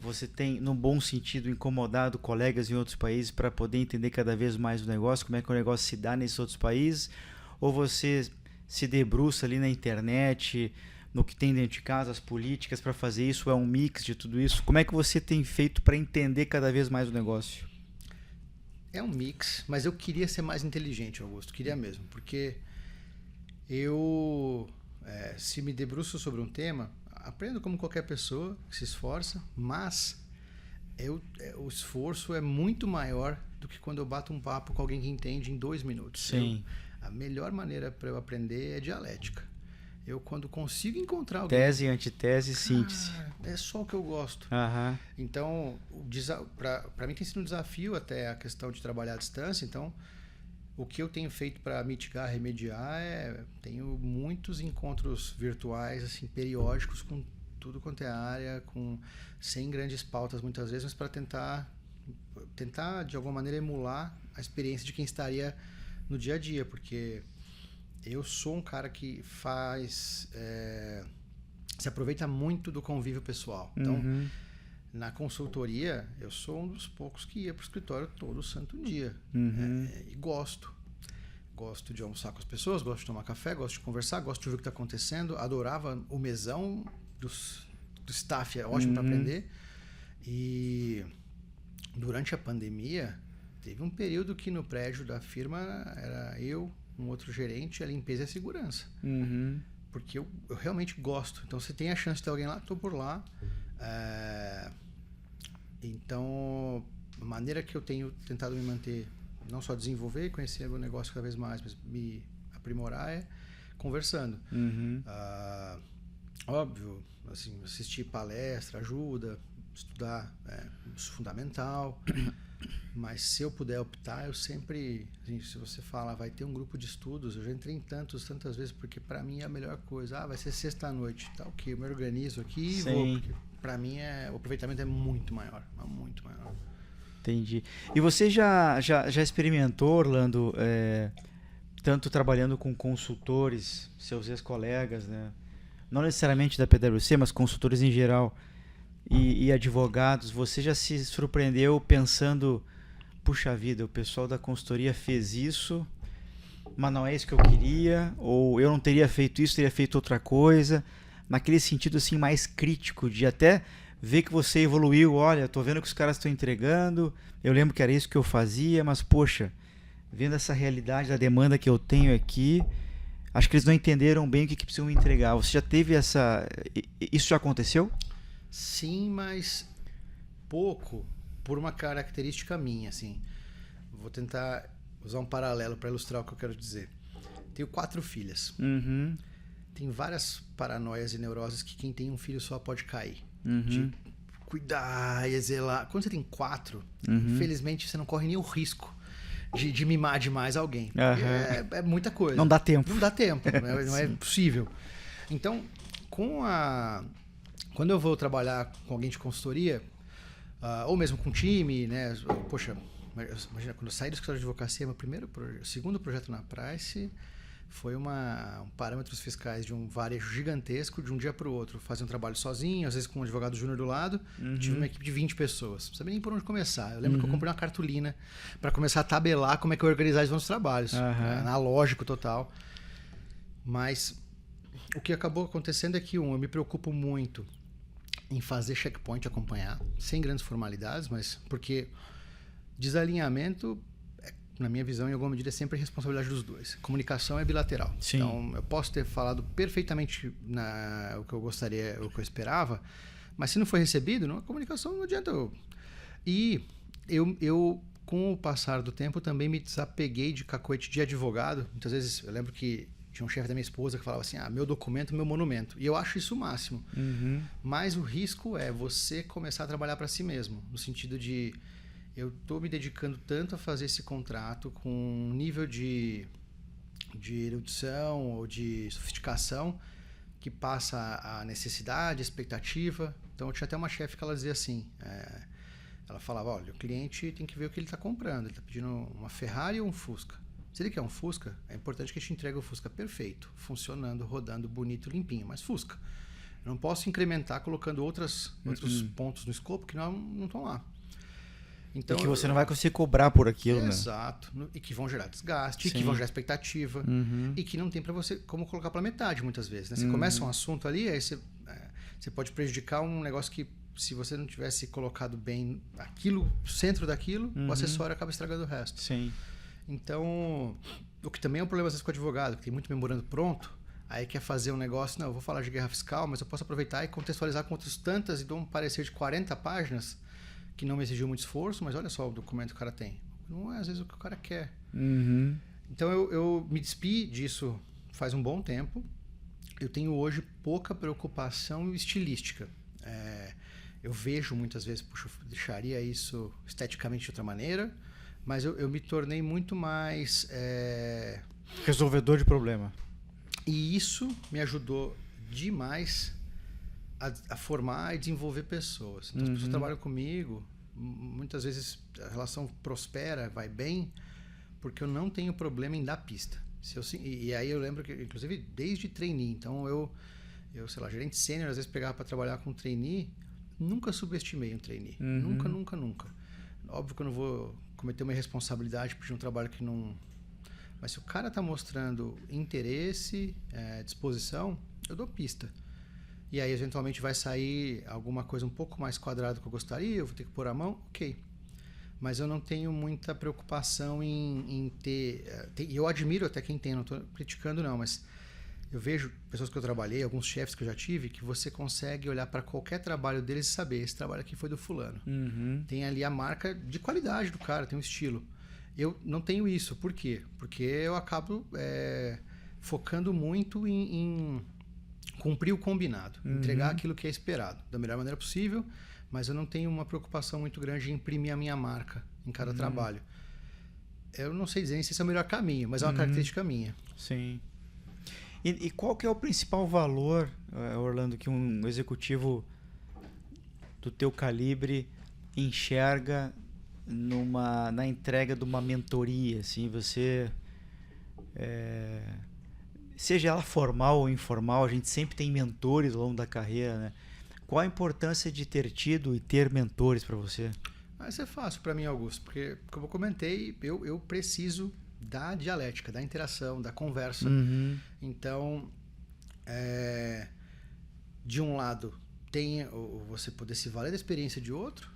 Você tem, no bom sentido, incomodado colegas em outros países para poder entender cada vez mais o negócio, como é que o negócio se dá nesses outros países? Ou você se debruça ali na internet, no que tem dentro de casa, as políticas para fazer isso? É um mix de tudo isso? Como é que você tem feito para entender cada vez mais o negócio? É um mix, mas eu queria ser mais inteligente, Augusto. Queria mesmo, porque eu, se me debruço sobre um tema, aprendo como qualquer pessoa que se esforça, mas o esforço é muito maior do que quando eu bato um papo com alguém que entende em 2 minutos. Sim. A melhor maneira para eu aprender é dialética. Eu, quando consigo encontrar alguém... Tese, antitese, síntese. É só o que eu gosto. Então, para mim tem sido um desafio até a questão de trabalhar à distância. Então, o que eu tenho feito para mitigar, remediar, tenho muitos encontros virtuais, assim, periódicos, com tudo quanto é área, sem grandes pautas muitas vezes, mas para tentar, de alguma maneira, emular a experiência de quem estaria no dia a dia, porque... Eu sou um cara que se aproveita muito do convívio pessoal. Então, Na consultoria, eu sou um dos poucos que ia para o escritório todo santo dia. E gosto. Gosto de almoçar com as pessoas, gosto de tomar café, gosto de conversar, gosto de ver o que está acontecendo. Adorava o mesão do staff, é ótimo para aprender. E durante a pandemia, teve um período que no prédio da firma era eu, um outro gerente, a limpeza e a segurança. Porque eu realmente gosto. Então, se tem a chance de ter alguém lá, estou por lá. Então, a maneira que eu tenho tentado me manter, não só desenvolver e conhecer o negócio cada vez mais, mas me aprimorar é conversando. Óbvio, assim, assistir palestra ajuda, estudar isso é fundamental. Mas se eu puder optar, eu sempre, assim, se você fala, vai ter um grupo de estudos, eu já entrei em tantas vezes, porque para mim é a melhor coisa. Vai ser sexta-noite, tá ok, eu me organizo aqui e vou, porque para mim o aproveitamento é muito maior, muito maior. Entendi. E você já experimentou, Orlando, tanto trabalhando com consultores, seus ex-colegas, né? Não necessariamente da PwC, mas consultores em geral, e advogados, você já se surpreendeu pensando, puxa vida, o pessoal da consultoria fez isso, mas não é isso que eu queria, ou eu não teria feito isso, teria feito outra coisa, naquele sentido assim mais crítico, de até ver que você evoluiu, olha, tô vendo que os caras estão entregando, eu lembro que era isso que eu fazia, mas poxa, vendo essa realidade da demanda que eu tenho aqui, acho que eles não entenderam bem o que precisam entregar. Você já teve isso já aconteceu? Sim, mas pouco, por uma característica minha, assim. Vou tentar usar um paralelo para ilustrar o que eu quero dizer. Tenho 4 filhas. Tem várias paranoias e neuroses que quem tem um filho só pode cair. De cuidar e zelar. Quando você tem 4, infelizmente você não corre nem o risco de mimar demais alguém. É muita coisa. Não dá tempo. Não dá tempo, não é possível. Então, quando eu vou trabalhar com alguém de consultoria, ou mesmo com time, né? Poxa, imagina, quando eu saí do escritório de advocacia, meu segundo projeto na Price foi parâmetros fiscais de um varejo gigantesco, de um dia para o outro. Fazia um trabalho sozinho, às vezes com um advogado júnior do lado. Tive uma equipe de 20 pessoas. Não sabia nem por onde começar. Eu lembro que eu comprei uma cartolina para começar a tabelar como é que eu ia organizar os meus trabalhos. Analógico total. Mas o que acabou acontecendo é que, eu me preocupo muito em fazer checkpoint, acompanhar, sem grandes formalidades, mas porque desalinhamento, na minha visão, em alguma medida, é sempre responsabilidade dos dois. Comunicação é bilateral. Sim. Então, eu posso ter falado perfeitamente o que eu gostaria, o que eu esperava, mas se não foi recebido, a comunicação não adianta. E eu, com o passar do tempo, também me desapeguei de cacoete de advogado. Muitas vezes, eu lembro que tinha um chefe da minha esposa que falava assim, meu documento, meu monumento. E eu acho isso o máximo. Mas o risco é você começar a trabalhar para si mesmo, no sentido de eu estou me dedicando tanto a fazer esse contrato com um nível de erudição ou de sofisticação que passa a necessidade, a expectativa. Então, eu tinha até uma chefe que ela dizia assim, ela falava, olha, o cliente tem que ver o que ele está comprando. Ele está pedindo uma Ferrari ou um Fusca. Se ele quer um Fusca, é importante que a gente entregue o Fusca perfeito, funcionando, rodando, bonito, limpinho, mas Fusca. Eu não posso incrementar colocando outros pontos no escopo que não estão lá. Então, e que você não vai conseguir cobrar por aquilo, exato, né? E que vão gerar desgaste, que vão gerar expectativa, e que não tem para você como colocar pela metade muitas vezes. Né? Você começa um assunto ali, aí você pode prejudicar um negócio que, se você não tivesse colocado bem aquilo, centro daquilo, o acessório acaba estragando o resto. Sim. Então, o que também é um problema às vezes com o advogado, que tem muito memorando pronto, aí quer fazer um negócio, eu vou falar de guerra fiscal, mas eu posso aproveitar e contextualizar com outras tantas e dou um parecer de 40 páginas que não me exigiu muito esforço, mas olha só o documento que o cara tem. Não é às vezes o que o cara quer. Então eu me despi disso faz um bom tempo. Eu tenho hoje pouca preocupação estilística. Eu vejo muitas vezes, puxa, eu deixaria isso esteticamente de outra maneira, mas eu me tornei muito mais resolvedor de problema. E isso me ajudou demais a formar e desenvolver pessoas. Então, as pessoas trabalham comigo, muitas vezes a relação prospera, vai bem, porque eu não tenho problema em dar pista. E aí eu lembro que, inclusive, desde trainee, então eu sei lá, gerente sênior, às vezes pegava para trabalhar com trainee, nunca subestimei um trainee. Uhum. Nunca, nunca, nunca. Óbvio que eu não vou cometer uma irresponsabilidade por um trabalho que não... Mas se o cara tá mostrando interesse, disposição, eu dou pista. E aí, eventualmente, vai sair alguma coisa um pouco mais quadrada do que eu gostaria, eu vou ter que pôr a mão, ok. Mas eu não tenho muita preocupação em ter... Eu admiro até quem tem, não estou criticando não, mas eu vejo pessoas que eu trabalhei, alguns chefes que eu já tive, que você consegue olhar para qualquer trabalho deles e saber, esse trabalho aqui foi do fulano. Uhum. Tem ali a marca de qualidade do cara, tem um estilo. Eu não tenho isso. Por quê? Porque eu acabo focando muito em cumprir o combinado, entregar aquilo que é esperado, da melhor maneira possível, mas eu não tenho uma preocupação muito grande em imprimir a minha marca em cada trabalho. Eu não sei dizer se esse é o melhor caminho, mas é uma característica minha. Sim. E qual que é o principal valor, Orlando, que um executivo do teu calibre enxerga na entrega de uma mentoria? Assim, você... seja ela formal ou informal, a gente sempre tem mentores ao longo da carreira, né? Qual a importância de ter tido e ter mentores para você? Isso é fácil para mim, Augusto, porque, como eu comentei, eu preciso da dialética, da interação, da conversa. Então, de um lado, tem você poder se valer da experiência de outro,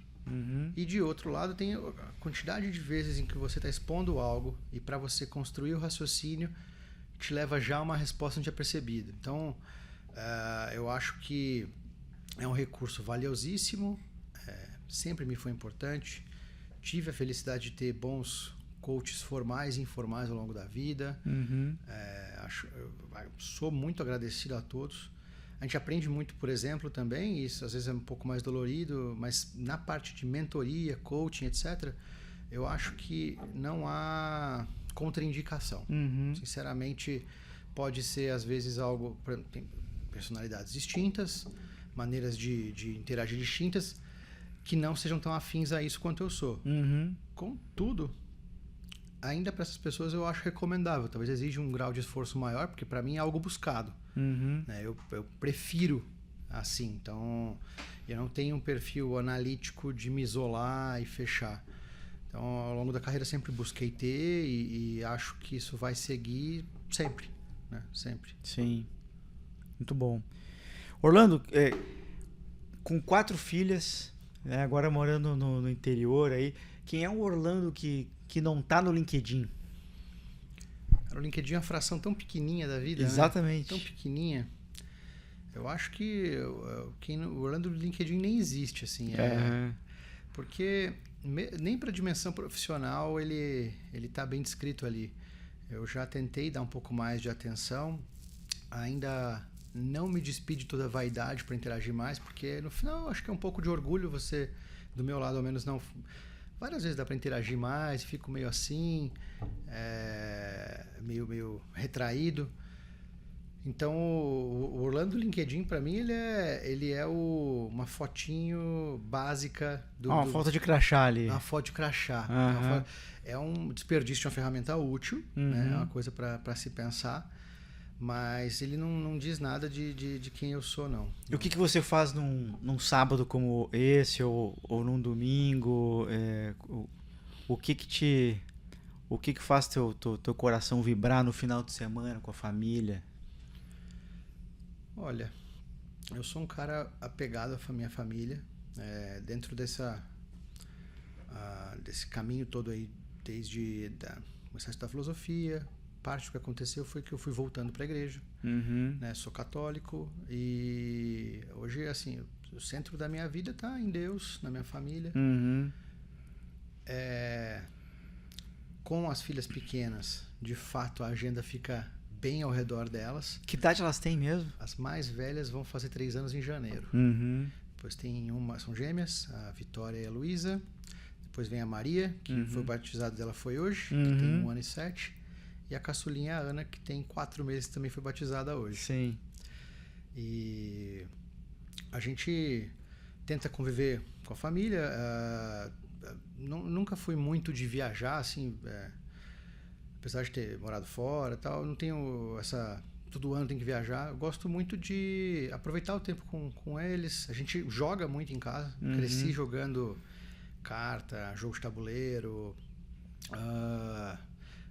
e de outro lado, tem a quantidade de vezes em que você está expondo algo e para você construir o raciocínio te leva já a uma resposta não tinha percebido. Então, eu acho que é um recurso valiosíssimo, sempre me foi importante. Tive a felicidade de ter bons coaches formais e informais ao longo da vida. Eu sou muito agradecido a todos. A gente aprende muito, por exemplo, também, isso às vezes é um pouco mais dolorido, mas na parte de mentoria, coaching, etc., eu acho que não há contraindicação. Sinceramente, pode ser às vezes algo... Tem personalidades distintas, maneiras de interagir distintas, que não sejam tão afins a isso quanto eu sou. Contudo, ainda para essas pessoas eu acho recomendável. Talvez exija um grau de esforço maior, porque para mim é algo buscado. Eu prefiro assim. Então, eu não tenho um perfil analítico de me isolar e fechar. Então, ao longo da carreira sempre busquei ter e acho que isso vai seguir sempre. Né? Sempre. Sim. Muito bom. Orlando, com 4 filhas, né, agora morando no interior aí, quem é o Orlando que não está no LinkedIn? O LinkedIn é uma fração tão pequenininha da vida. Exatamente. Né? Tão pequenininha. Eu acho que o Orlando do LinkedIn nem existe, assim. Porque nem para a dimensão profissional ele está bem descrito ali. Eu já tentei dar um pouco mais de atenção, ainda não me despi de toda a vaidade para interagir mais, porque no final eu acho que é um pouco de orgulho você, do meu lado ao menos, não... Várias vezes dá para interagir mais, fico meio assim, meio retraído. Então, o Orlando LinkedIn, para mim, ele é uma fotinho básica uma foto de crachá ali. Uma foto de crachá. É um desperdício de uma ferramenta útil, né? É uma coisa para se pensar, mas ele não diz nada de quem eu sou, não. E o que você faz num sábado como esse, ou num domingo? O que faz teu coração vibrar no final de semana com a família? Olha, eu sou um cara apegado à minha família, dentro desse caminho todo aí, desde começar a estudar filosofia. Parte do que aconteceu foi que eu fui voltando para a igreja, né? Sou católico e hoje, assim, o centro da minha vida está em Deus, na minha família. Com as filhas pequenas, de fato, a agenda fica bem ao redor delas. Que idade elas têm mesmo? As mais velhas vão fazer 3 anos em janeiro. Depois tem são gêmeas, a Vitória e a Luísa. Depois vem a Maria, que foi batizado dela foi hoje, que tem 1 ano e 7. E a caçulinha, a Ana, que tem 4 meses, também foi batizada hoje. Sim. E a gente tenta conviver com a família. Nunca fui muito de viajar, assim, apesar de ter morado fora e tal. Não tenho essa todo ano tem que viajar. Eu gosto muito de aproveitar o tempo com eles. A gente joga muito em casa. Cresci jogando carta, jogo de tabuleiro.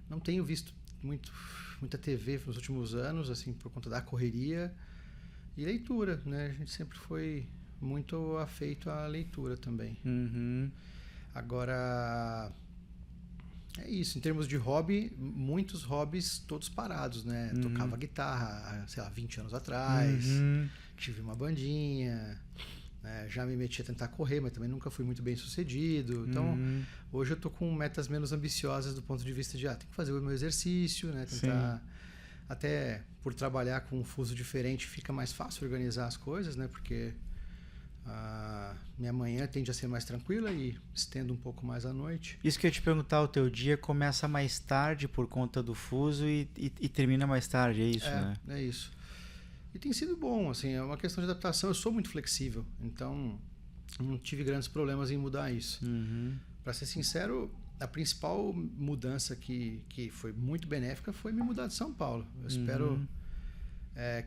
Não tenho visto muita TV nos últimos anos, assim, por conta da correria. E leitura, né? A gente sempre foi muito afeito à leitura também. Agora, é isso. Em termos de hobby, muitos hobbies todos parados, né? Tocava guitarra, sei lá, 20 anos atrás. Tive uma bandinha. Né? Já me meti a tentar correr, mas também nunca fui muito bem sucedido. Então, hoje eu tô com metas menos ambiciosas do ponto de vista de, tem que fazer o meu exercício, né? Tentar... Sim. Até por trabalhar com um fuso diferente, fica mais fácil organizar as coisas, né? Porque minha manhã tende a ser mais tranquila e estendo um pouco mais à noite. Isso que eu ia te perguntar, o teu dia começa mais tarde por conta do fuso e termina mais tarde, é isso, né? É isso. E tem sido bom, assim, é uma questão de adaptação. Eu sou muito flexível, então não tive grandes problemas em mudar isso. Para ser sincero, a principal mudança que foi muito benéfica foi me mudar de São Paulo. Eu espero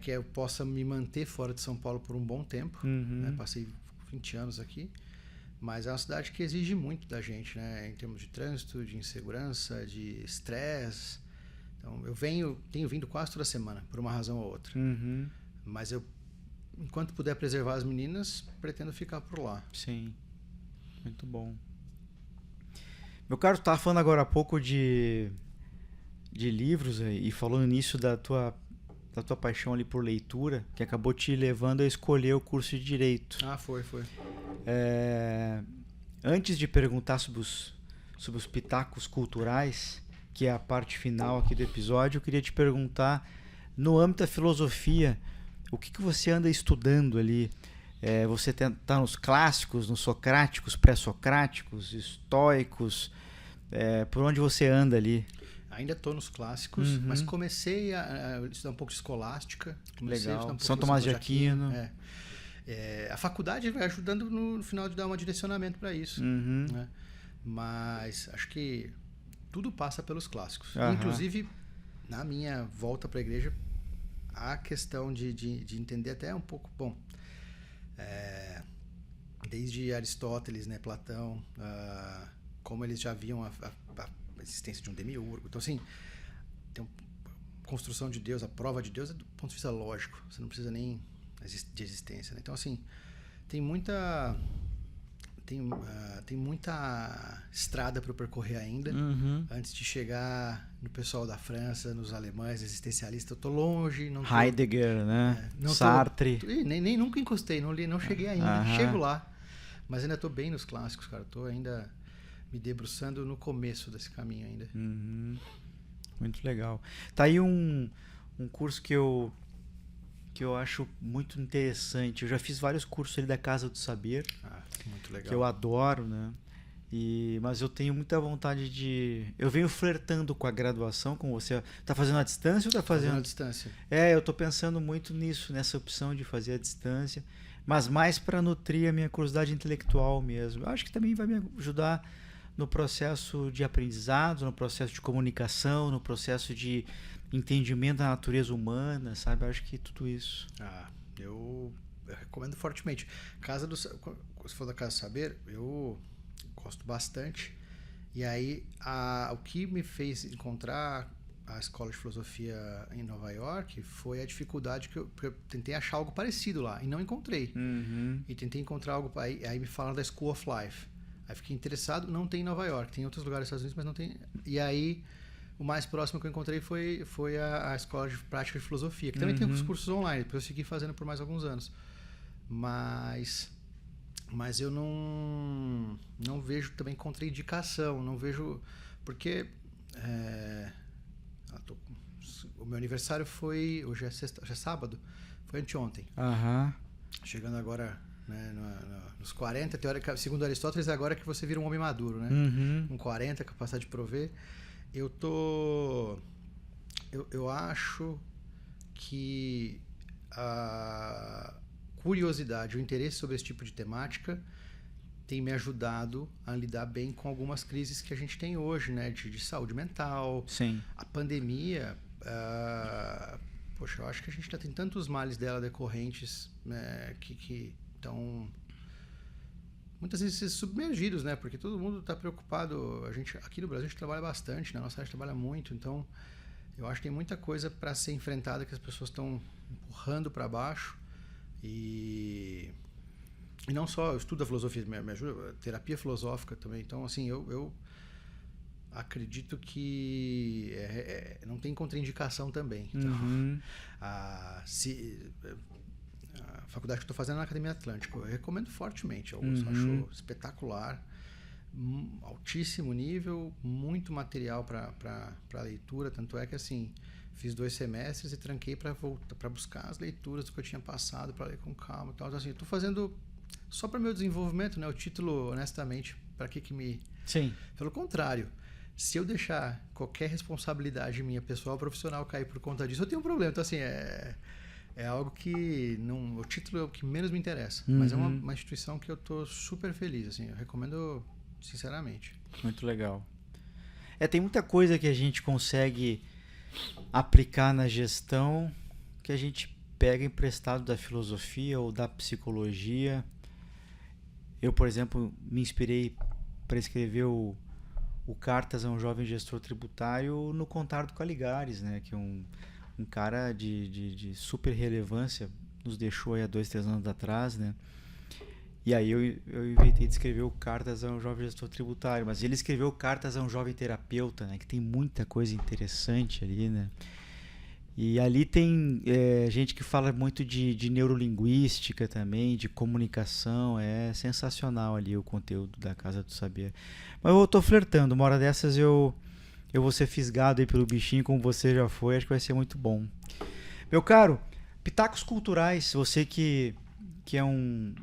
que eu possa me manter fora de São Paulo por um bom tempo. Né? Passei 20 anos aqui, mas é uma cidade que exige muito da gente, né? Em termos de trânsito, de insegurança, de estresse. Então, eu tenho vindo quase toda semana, por uma razão ou outra. Mas eu, enquanto puder preservar as meninas, pretendo ficar por lá. Sim, muito bom. Meu caro, tu estava falando agora há pouco de livros e falando nisso da tua paixão ali por leitura, que acabou te levando a escolher o curso de Direito. Foi. Antes de perguntar sobre os pitacos culturais, que é a parte final aqui do episódio, eu queria te perguntar, no âmbito da filosofia, o que você anda estudando ali? Você está nos clássicos, nos socráticos, pré-socráticos, estoicos? Por onde você anda ali? Ainda estou nos clássicos, mas comecei a estudar um pouco de escolástica. Legal. São Tomás de Aquino. A faculdade vai ajudando no final de dar um direcionamento para isso. Né? Mas acho que tudo passa pelos clássicos. Inclusive, na minha volta para a igreja, a questão de entender até um pouco... Bom, desde Aristóteles, né, Platão, como eles já viam a existência de um demiurgo. Então, assim, tem a construção de Deus, a prova de Deus é do ponto de vista lógico. Você não precisa nem de existência. Né? Então, assim, tem muita estrada para eu percorrer ainda antes de chegar no pessoal da França, nos alemães, existencialistas. Eu tô longe. Heidegger, né? Sartre. Nem nunca encostei, não cheguei ainda. Chego lá. Mas ainda tô bem nos clássicos, cara. Tô ainda me debruçando no começo desse caminho ainda. Muito legal. Tá aí um curso que eu acho muito interessante. Eu já fiz vários cursos ali da Casa do Saber. Muito legal. Que eu adoro, né? Mas eu tenho muita vontade de... Eu venho flertando com a graduação, com você. Tá fazendo à distância ou tá fazendo... à distância. Eu tô pensando muito nisso, nessa opção de fazer à distância, mas mais para nutrir a minha curiosidade intelectual mesmo. Eu acho que também vai me ajudar no processo de aprendizado, no processo de comunicação, no processo de entendimento da natureza humana, sabe? Eu acho que tudo isso. Eu recomendo fortemente. Se for da Casa do Saber, eu gosto bastante. E aí, o que me fez encontrar a Escola de Filosofia em Nova York foi a dificuldade que eu tentei achar algo parecido lá e não encontrei. E tentei encontrar algo... Aí me falaram da School of Life. Aí fiquei interessado, não tem em Nova York, tem em outros lugares dos Estados Unidos, mas não tem. E aí, o mais próximo que eu encontrei foi a Escola de Prática de Filosofia, que também tem os cursos online, depois eu segui fazendo por mais alguns anos. Mas eu não vejo também contraindicação, não vejo... Porque o meu aniversário foi... Hoje é sábado, foi anteontem. Chegando agora... Né, nos 40, segundo Aristóteles, é agora que você vira um homem maduro, né? Com 40, capacidade de prover. Eu acho que a curiosidade, o interesse sobre esse tipo de temática tem me ajudado a lidar bem com algumas crises que a gente tem hoje, né? De saúde mental. Sim. A pandemia poxa, eu acho que a gente já tem tantos males dela decorrentes, né, que estão muitas vezes submergidos, né? Porque todo mundo está preocupado. A gente aqui no Brasil a gente trabalha bastante, né? Nossa área trabalha muito, então eu acho que tem muita coisa para ser enfrentada que as pessoas estão empurrando para baixo e não só eu estudo a filosofia, me ajuda, terapia filosófica também. Então, assim, eu acredito que não tem contraindicação também. Então, a faculdade que eu estou fazendo é na Academia Atlântica. Eu recomendo fortemente. Eu acho espetacular. Altíssimo nível, muito material para leitura. Tanto é que, assim, fiz 2 semestres e tranquei para buscar as leituras do que eu tinha passado, para ler com calma e tal. Então, assim, eu estou fazendo só para meu desenvolvimento, né? O título, honestamente, para que me... Sim. Pelo contrário, se eu deixar qualquer responsabilidade minha, pessoal ou profissional, cair por conta disso, eu tenho um problema. Então, assim, é algo que não... O título é o que menos me interessa. Mas é uma instituição que eu estou super feliz, assim. Eu recomendo, sinceramente. Muito legal. Tem muita coisa que a gente consegue aplicar na gestão que a gente pega emprestado da filosofia ou da psicologia. Eu, por exemplo, me inspirei para escrever o Cartas a um Jovem Gestor Tributário no Contar do Caligares, né? Que é um cara de super relevância, nos deixou aí há 2-3 anos atrás, né? E aí eu inventei de escrever o Cartas a um Jovem Gestor Tributário, mas ele escreveu Cartas a um Jovem Terapeuta, né? Que tem muita coisa interessante ali, né? E ali tem gente que fala muito de neurolinguística também, de comunicação. É sensacional ali o conteúdo da Casa do Saber. Mas eu tô flertando, uma hora dessas eu vou ser fisgado aí pelo bichinho, como você já foi. Acho que vai ser muito bom. Meu caro, pitacos culturais, você que é um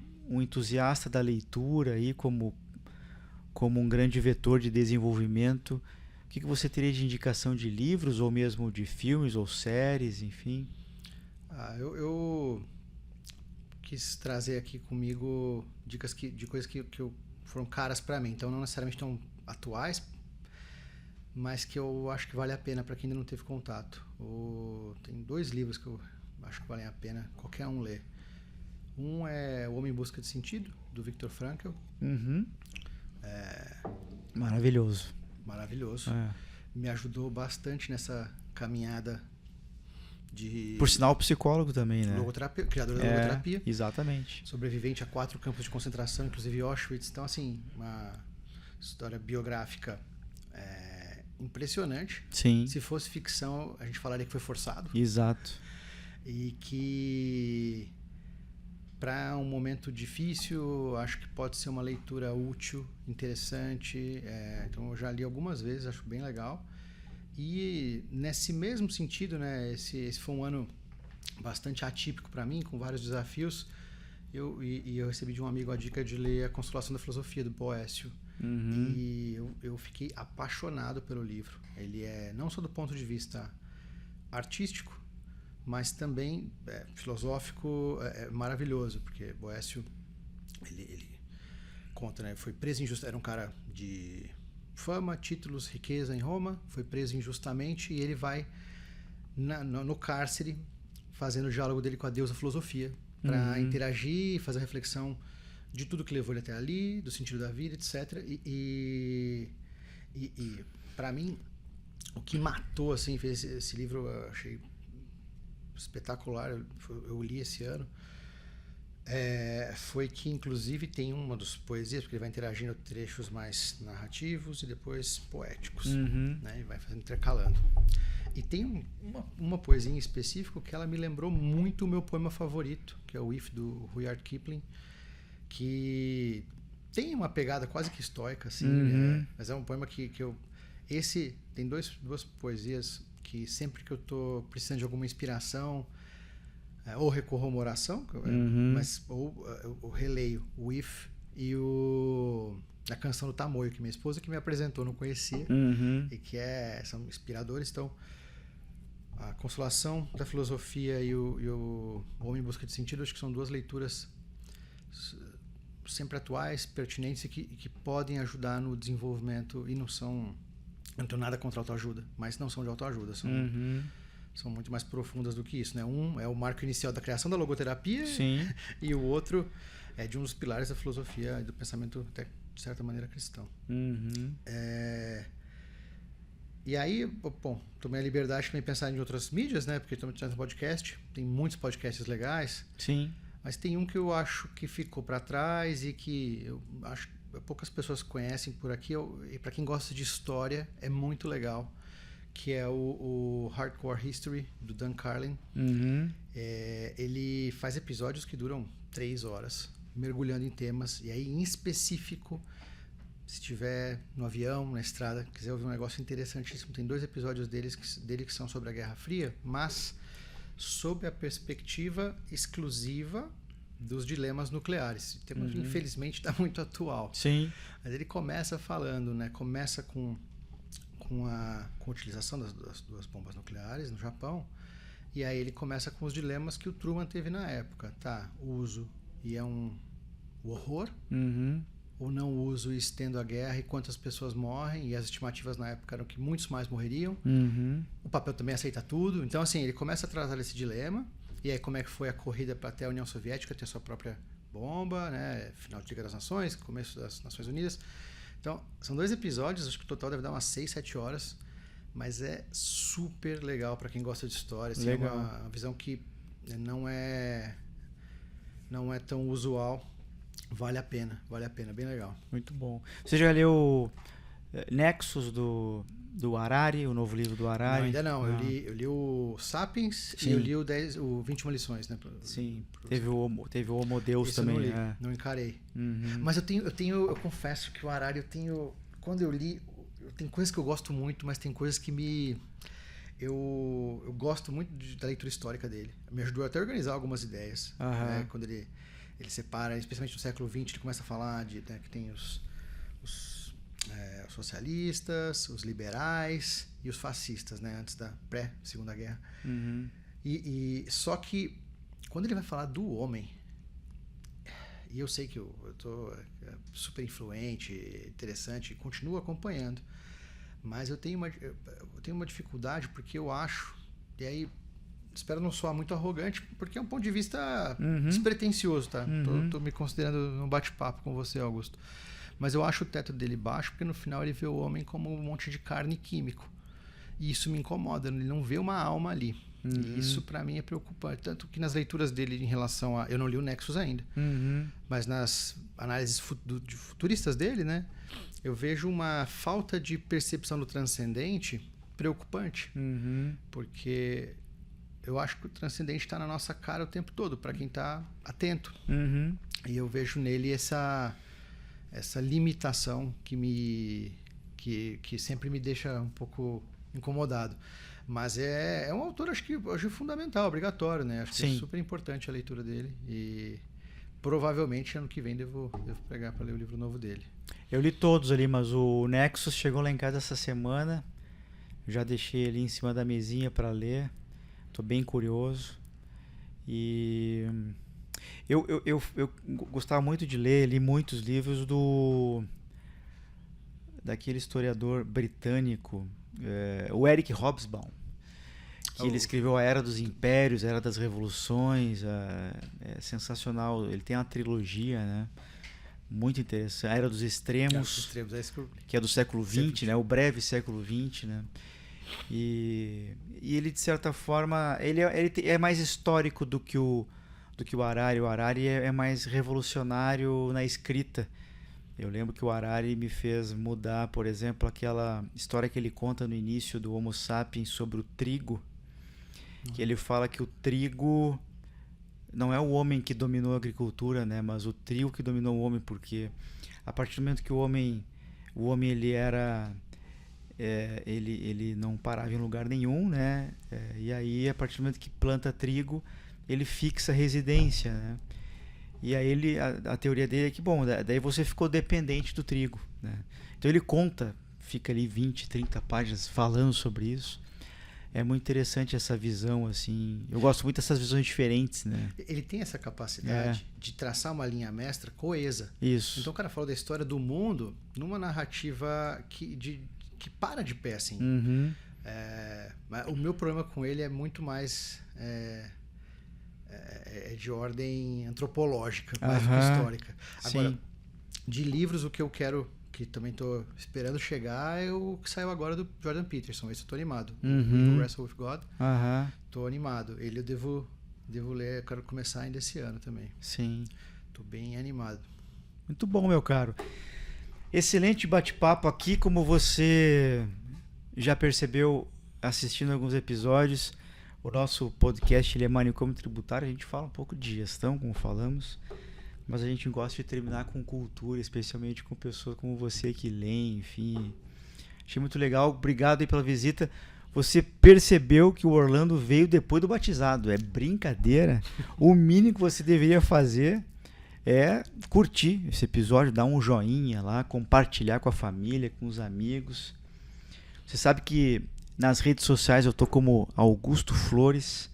entusiasta da leitura aí, como um grande vetor de desenvolvimento, o que você teria de indicação de livros, ou mesmo de filmes, ou séries, enfim? Eu quis trazer aqui comigo dicas de coisas que foram caras para mim. Então, não necessariamente tão atuais, mas que eu acho que vale a pena para quem ainda não teve contato. Tem 2 livros que eu acho que valem a pena qualquer um ler. Um é O Homem em Busca de Sentido, do Viktor Frankl. Maravilhoso. Maravilhoso. Me ajudou bastante nessa caminhada de... Por sinal, psicólogo também, né? Logoterapia, criador da logoterapia. Exatamente. Sobrevivente a 4 campos de concentração, inclusive Auschwitz. Então, assim, uma história biográfica impressionante. Sim. Se fosse ficção, a gente falaria que foi forçado. Exato. E que, para um momento difícil, acho que pode ser uma leitura útil, interessante. Então, eu já li algumas vezes, acho bem legal. E nesse mesmo sentido, né, esse foi um ano bastante atípico para mim, com vários desafios. Eu recebi de um amigo a dica de ler A Consolação da Filosofia, do Boécio. E eu fiquei apaixonado pelo livro. Ele é não só do ponto de vista artístico, mas também filosófico, maravilhoso, porque Boécio ele conta, né, foi preso injustamente, era um cara de fama, títulos, riqueza em Roma, foi preso injustamente e ele vai no cárcere fazendo o diálogo dele com a deusa filosofia para interagir, fazer a reflexão de tudo que levou ele até ali, do sentido da vida, etc. E para mim, o que matou, assim, fez esse livro, eu achei espetacular, eu li esse ano, foi que, inclusive, tem uma das poesias, porque ele vai interagindo trechos mais narrativos e depois poéticos, né? E vai fazendo, intercalando. E tem uma poesia em específico que ela me lembrou muito o meu poema favorito, que é o If, do Rudyard Kipling, que tem uma pegada quase que estoica, assim, mas é um poema que eu... Tem duas poesias que sempre que eu tô precisando de alguma inspiração, ou recorro a uma oração, ou eu releio o If e a canção do Tamoio, que minha esposa que me apresentou, não conhecia, e que são inspiradores. Então, A Consolação da Filosofia e o Homem em Busca de Sentido, acho que são 2 leituras sempre atuais, pertinentes e que podem ajudar no desenvolvimento e não tenho nada contra a autoajuda, mas não são de autoajuda, são são muito mais profundas do que isso, né? Um é o marco inicial da criação da logoterapia Sim. e o outro é de um dos pilares da filosofia e do pensamento, até de certa maneira, cristão. Uhum. E aí, bom, tomei a liberdade de pensar em outras mídias, né? Porque estamos fazendo podcast, tem muitos podcasts legais, Sim. mas tem um que eu acho que ficou para trás e que eu acho que poucas pessoas conhecem por aqui, e para quem gosta de história é muito legal, que é o Hardcore History, do Dan Carlin. Uhum. Ele faz episódios que duram 3 horas, mergulhando em temas, e aí em específico, se estiver no avião, na estrada, quiser ouvir um negócio interessantíssimo, tem 2 episódios dele que são sobre a Guerra Fria, mas sob a perspectiva exclusiva dos dilemas nucleares. O tema, infelizmente, está muito atual. Sim. Mas ele começa falando, né? Começa com a utilização das 2 bombas nucleares no Japão, e aí ele começa com os dilemas que o Truman teve na época. Tá, uso e é um horror, ou não uso e estendo a guerra e quantas pessoas morrem, e as estimativas na época eram que muitos mais morreriam. O papel também aceita tudo. Então, assim, ele começa a tratar desse dilema, e aí como é que foi a corrida para até a União Soviética ter sua própria bomba, né? Final de Liga das Nações, começo das Nações Unidas. Então, são 2 episódios, acho que o total deve dar umas 6, 7 horas, mas é super legal para quem gosta de história. Assim, é uma visão que não é tão usual. Vale a pena, bem legal. Muito bom. Você já leu Nexus do Harari, o novo livro do Harari? Não, ainda não. Eu li o Sapiens. Sim. E eu li o 21 lições, né? Sim. Teve o Homo Deus Esse também. Eu não li, não encarei. Mas eu confesso que o Harari, quando eu li, tem coisas que eu gosto muito, mas tem coisas que eu gosto muito da leitura histórica dele. Me ajudou até a organizar algumas ideias. Né? Quando ele separa, especialmente no século XX, ele começa a falar né, que tem os socialistas, os liberais e os fascistas, né, antes da pré-Segunda Guerra. E só que quando ele vai falar do homem, e eu sei que eu tô super influente, interessante, continuo acompanhando, mas eu tenho uma dificuldade porque eu acho, e aí espero não soar muito arrogante, porque é um ponto de vista despretensioso, tá? Tô me considerando num bate-papo com você, Augusto. Mas eu acho o teto dele baixo, porque no final ele vê o homem como um monte de carne químico. E isso me incomoda, ele não vê uma alma ali. E isso para mim é preocupante. Tanto que nas leituras dele em relação a... Eu não li o Nexus ainda, mas nas análises futuristas dele, né, eu vejo uma falta de percepção do transcendente preocupante. Porque eu acho que o transcendente está na nossa cara o tempo todo, para quem está atento. E eu vejo nele essa limitação que sempre me deixa um pouco incomodado. Mas é um autor, acho que hoje fundamental, obrigatório, né? Acho que é super importante a leitura dele. E provavelmente ano que vem devo pegar para ler o livro novo dele. Eu li todos ali, mas o Nexus chegou lá em casa essa semana. Já deixei ali em cima da mesinha para ler. Tô bem curioso. E eu gostava muito de ler, li muitos livros daquele historiador britânico, o Eric Hobsbawm, que ele escreveu A Era dos Impérios, A Era das Revoluções. É sensacional. Ele tem uma trilogia, né? Muito interessante. A Era dos Extremos, que é do século XX, né? O breve século XX, né? E ele, de certa forma, ele é mais histórico do que o Harari. O Harari é mais revolucionário na escrita. Eu lembro que o Harari me fez mudar, por exemplo, aquela história que ele conta no início do Homo Sapiens sobre o trigo, que ele fala que o trigo não é o homem que dominou a agricultura, né, mas o trigo que dominou o homem, porque a partir do momento que o homem ele era ele não parava em lugar nenhum, né, e aí a partir do momento que planta trigo ele fixa residência, né? E aí a teoria dele é que, bom, daí você ficou dependente do trigo, né? Então ele fica ali 20, 30 páginas falando sobre isso. É muito interessante essa visão, assim. Eu gosto muito dessas visões diferentes, né? Ele tem essa capacidade de traçar uma linha mestra coesa. Isso. Então o cara falou da história do mundo numa narrativa que para de pé, assim. Mas o meu problema com ele é muito mais de ordem antropológica, mais do que histórica. Agora, sim. de livros, o que eu quero, que também estou esperando chegar, é o que saiu agora do Jordan Peterson. Esse eu tô animado. O Wrestle with God. Tô animado. Ele eu devo ler, eu quero começar ainda esse ano também. Sim. Tô bem animado. Muito bom, meu caro. Excelente bate-papo aqui, como você já percebeu assistindo alguns episódios. O nosso podcast ele é Manicômio Tributário, a gente fala um pouco de gestão, como falamos, mas a gente gosta de terminar com cultura, especialmente com pessoas como você que lê, enfim. Achei muito legal, obrigado aí pela visita. Você percebeu que o Orlando veio depois do batizado, é brincadeira. O mínimo que você deveria fazer é curtir esse episódio, dar um joinha lá, compartilhar com a família, com os amigos. Você sabe que nas redes sociais eu tô como Augusto Flores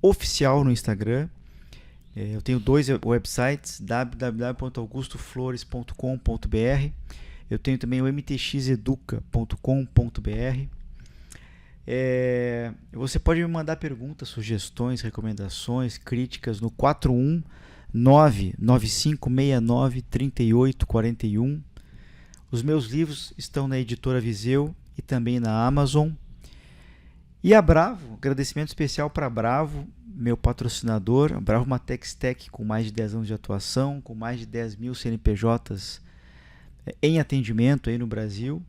Oficial no Instagram. Eu tenho 2 websites, www.augustoflores.com.br. Eu tenho também o mtxeduca.com.br. Você pode me mandar perguntas, sugestões, recomendações, críticas no 41995693841. Os meus livros estão na editora Viseu e também na Amazon. E a Bravo, agradecimento especial para a Bravo, meu patrocinador. A Bravo é uma Tech com mais de 10 anos de atuação, com mais de 10 mil CNPJs em atendimento aí no Brasil,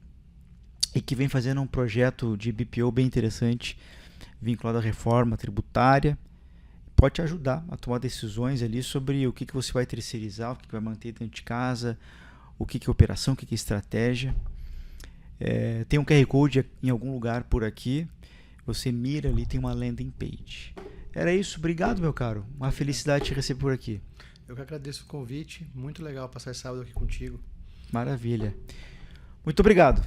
e que vem fazendo um projeto de BPO bem interessante, vinculado à reforma tributária. Pode te ajudar a tomar decisões ali sobre o que você vai terceirizar, o que vai manter dentro de casa, o que é operação, o que é estratégia. Tem um QR Code em algum lugar por aqui. Você mira ali, tem uma landing page. Era isso, obrigado, meu caro. Uma felicidade te receber por aqui. Eu que agradeço o convite, muito legal passar esse sábado aqui contigo. Maravilha. Muito obrigado.